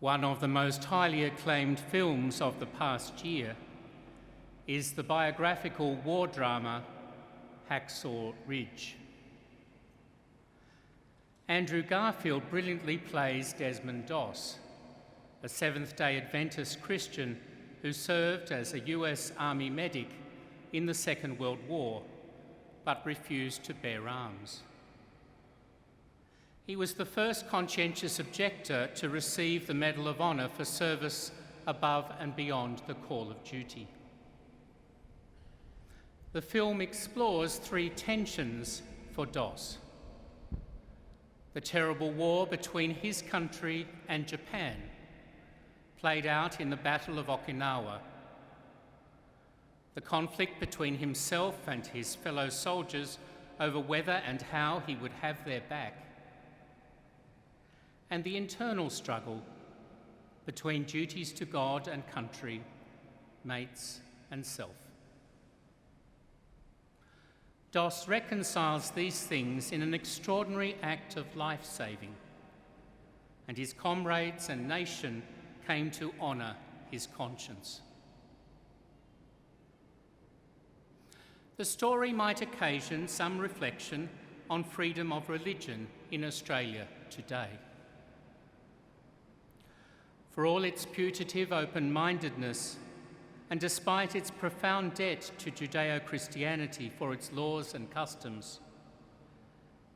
One of the most highly acclaimed films of the past year is the biographical war drama Hacksaw Ridge. Andrew Garfield brilliantly plays Desmond Doss, a Seventh-day Adventist Christian who served as a US Army medic in the Second World War, but refused to bear arms. He was the first conscientious objector to receive the Medal of Honor for service above and beyond the call of duty. The film explores three tensions for Doss: the terrible war between his country and Japan, played out in the Battle of Okinawa, the conflict between himself and his fellow soldiers over whether and how he would have their back, and the internal struggle between duties to God and country, mates and self. Doss reconciles these things in an extraordinary act of life-saving, and his comrades and nation came to honour his conscience. The story might occasion some reflection on freedom of religion in Australia today. For all its putative open-mindedness, and despite its profound debt to Judeo-Christianity for its laws and customs,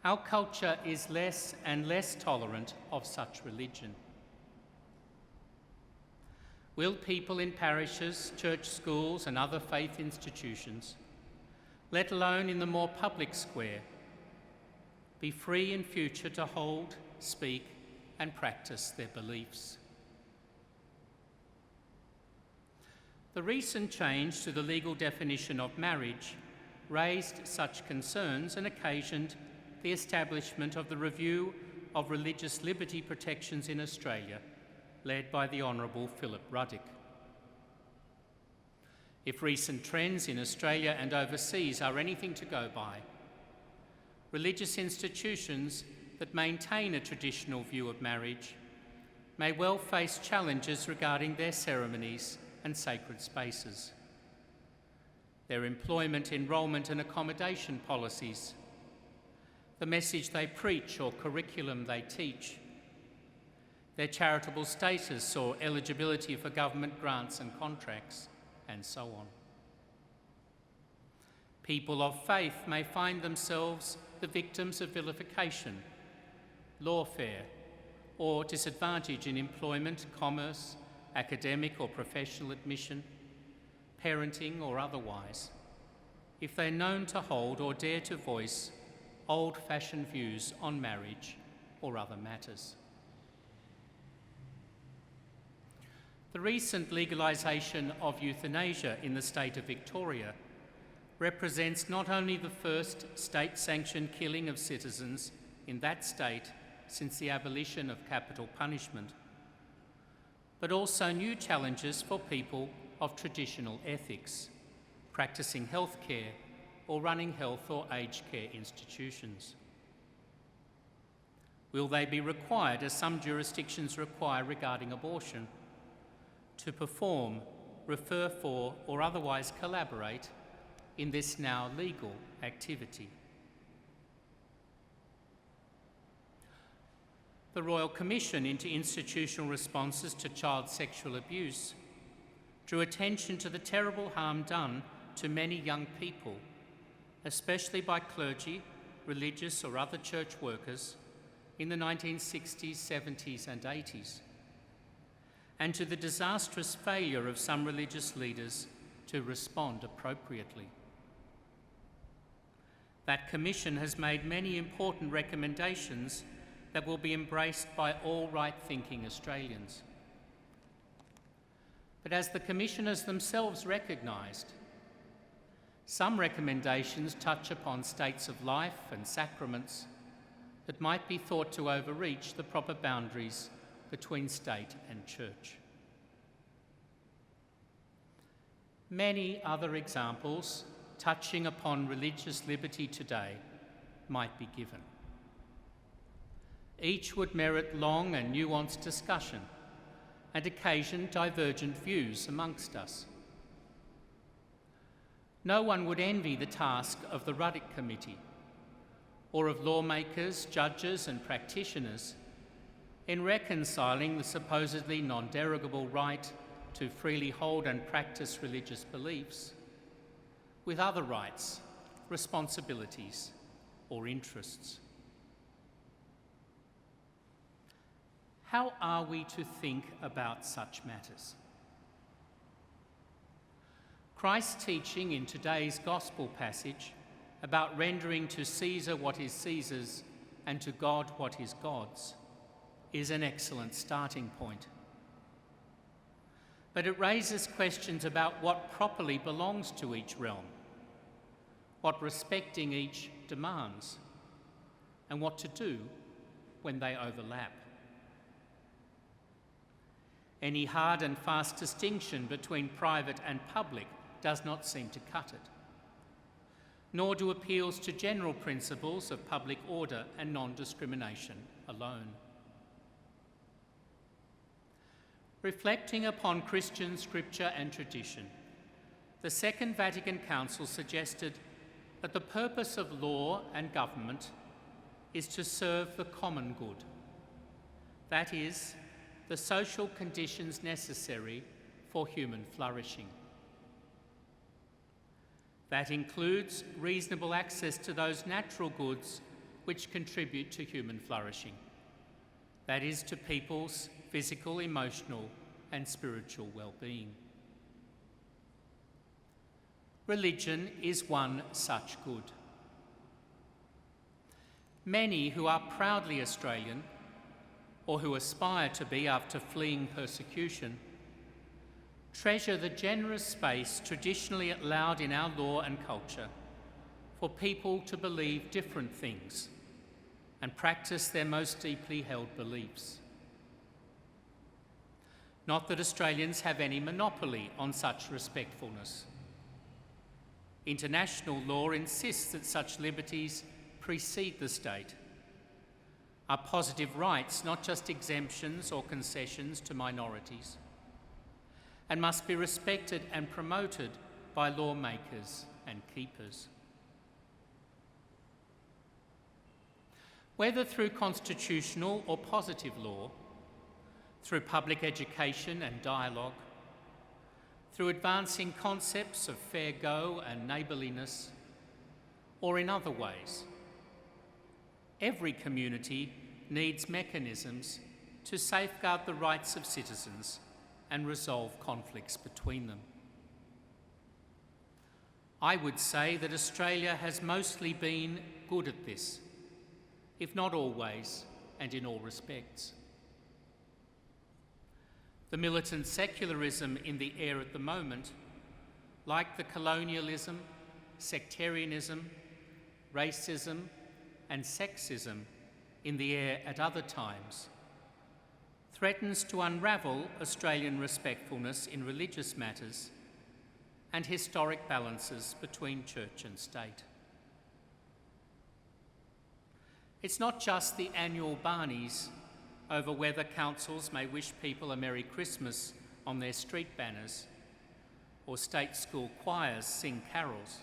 our culture is less and less tolerant of such religion. Will people in parishes, church schools and other faith institutions, let alone in the more public square, be free in future to hold, speak and practice their beliefs? The recent change to the legal definition of marriage raised such concerns and occasioned the establishment of the Review of Religious Liberty Protections in Australia, led by the Honourable Philip Ruddock. If recent trends in Australia and overseas are anything to go by, religious institutions that maintain a traditional view of marriage may well face challenges regarding their ceremonies and sacred spaces, their employment, enrolment and accommodation policies, the message they preach or curriculum they teach, their charitable status or eligibility for government grants and contracts, and so on. People of faith may find themselves the victims of vilification, lawfare, or disadvantage in employment, commerce, academic or professional admission, parenting or otherwise, if they're known to hold or dare to voice old-fashioned views on marriage or other matters. The recent legalisation of euthanasia in the state of Victoria represents not only the first state-sanctioned killing of citizens in that state since the abolition of capital punishment, but also new challenges for people of traditional ethics, practising healthcare or running health or aged care institutions. Will they be required, as some jurisdictions require regarding abortion, to perform, refer for, or otherwise collaborate in this now legal activity? The Royal Commission into Institutional Responses to Child Sexual Abuse drew attention to the terrible harm done to many young people, especially by clergy, religious or other church workers in the 1960s, 70s and 80s, and to the disastrous failure of some religious leaders to respond appropriately. That commission has made many important recommendations that will be embraced by all right-thinking Australians. But as the commissioners themselves recognised, some recommendations touch upon states of life and sacraments that might be thought to overreach the proper boundaries between state and church. Many other examples touching upon religious liberty today might be given. Each would merit long and nuanced discussion and occasion divergent views amongst us. No one would envy the task of the Ruddock Committee or of lawmakers, judges and practitioners in reconciling the supposedly non-derogable right to freely hold and practice religious beliefs with other rights, responsibilities or interests. How are we to think about such matters? Christ's teaching in today's Gospel passage about rendering to Caesar what is Caesar's and to God what is God's is an excellent starting point. But it raises questions about what properly belongs to each realm, what respecting each demands, and what to do when they overlap. Any hard and fast distinction between private and public does not seem to cut it, nor do appeals to general principles of public order and non-discrimination alone. Reflecting upon Christian scripture and tradition, the Second Vatican Council suggested that the purpose of law and government is to serve the common good, that is, the social conditions necessary for human flourishing. That includes reasonable access to those natural goods which contribute to human flourishing, that is, to people's physical, emotional, and spiritual well-being. Religion is one such good. Many who are proudly Australian, or who aspire to be after fleeing persecution, treasure the generous space traditionally allowed in our law and culture for people to believe different things and practice their most deeply held beliefs. Not that Australians have any monopoly on such respectfulness. International law insists that such liberties precede the state, are positive rights, not just exemptions or concessions to minorities, and must be respected and promoted by lawmakers and keepers. Whether through constitutional or positive law, through public education and dialogue, through advancing concepts of fair go and neighbourliness, or in other ways, every community needs mechanisms to safeguard the rights of citizens and resolve conflicts between them. I would say that Australia has mostly been good at this, if not always and in all respects. The militant secularism in the air at the moment, like the colonialism, sectarianism, racism, and sexism in the air at other times, threatens to unravel Australian respectfulness in religious matters and historic balances between church and state. It's not just the annual barneys over whether councils may wish people a Merry Christmas on their street banners or state school choirs sing carols.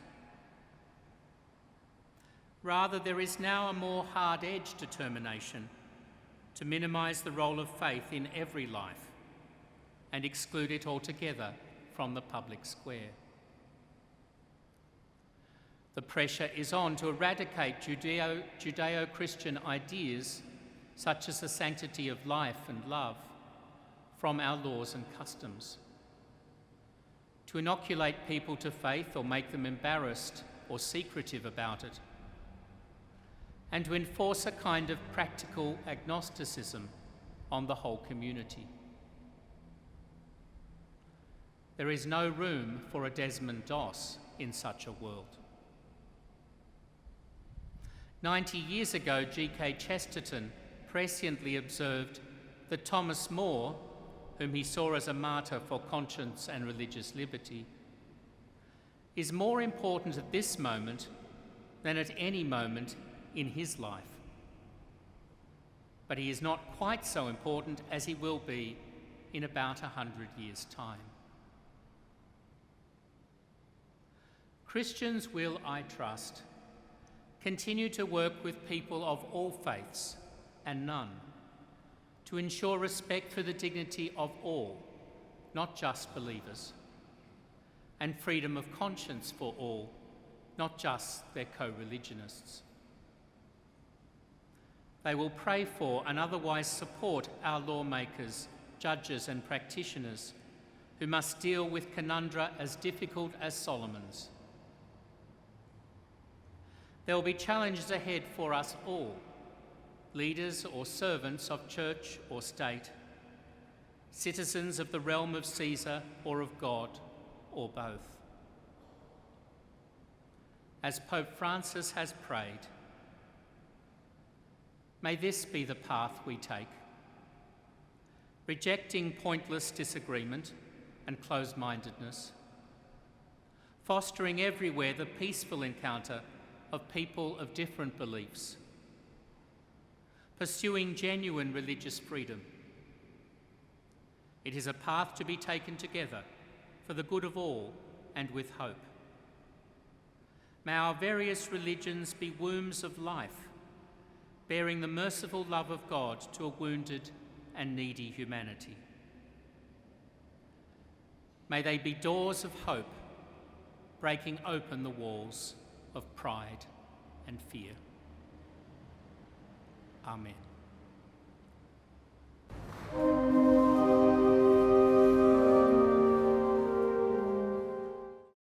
Rather, there is now a more hard-edged determination to minimise the role of faith in every life and exclude it altogether from the public square. The pressure is on to eradicate Judeo-Christian ideas such as the sanctity of life and love from our laws and customs, to inoculate people to faith or make them embarrassed or secretive about it, and to enforce a kind of practical agnosticism on the whole community. There is no room for a Desmond Doss in such a world. 90 years ago, G.K. Chesterton presciently observed that Thomas More, whom he saw as a martyr for conscience and religious liberty, is more important at this moment than at any moment in his life. But he is not quite so important as he will be in about 100 years' time. Christians will, I trust, continue to work with people of all faiths and none to ensure respect for the dignity of all, not just believers, and freedom of conscience for all, not just their co-religionists. They will pray for and otherwise support our lawmakers, judges and practitioners who must deal with conundra as difficult as Solomon's. There will be challenges ahead for us all, leaders or servants of church or state, citizens of the realm of Caesar or of God, or both. As Pope Francis has prayed, may this be the path we take, rejecting pointless disagreement and closed-mindedness, fostering everywhere the peaceful encounter of people of different beliefs, pursuing genuine religious freedom. It is a path to be taken together for the good of all and with hope. May our various religions be wombs of life, bearing the merciful love of God to a wounded and needy humanity. May they be doors of hope, breaking open the walls of pride and fear. Amen.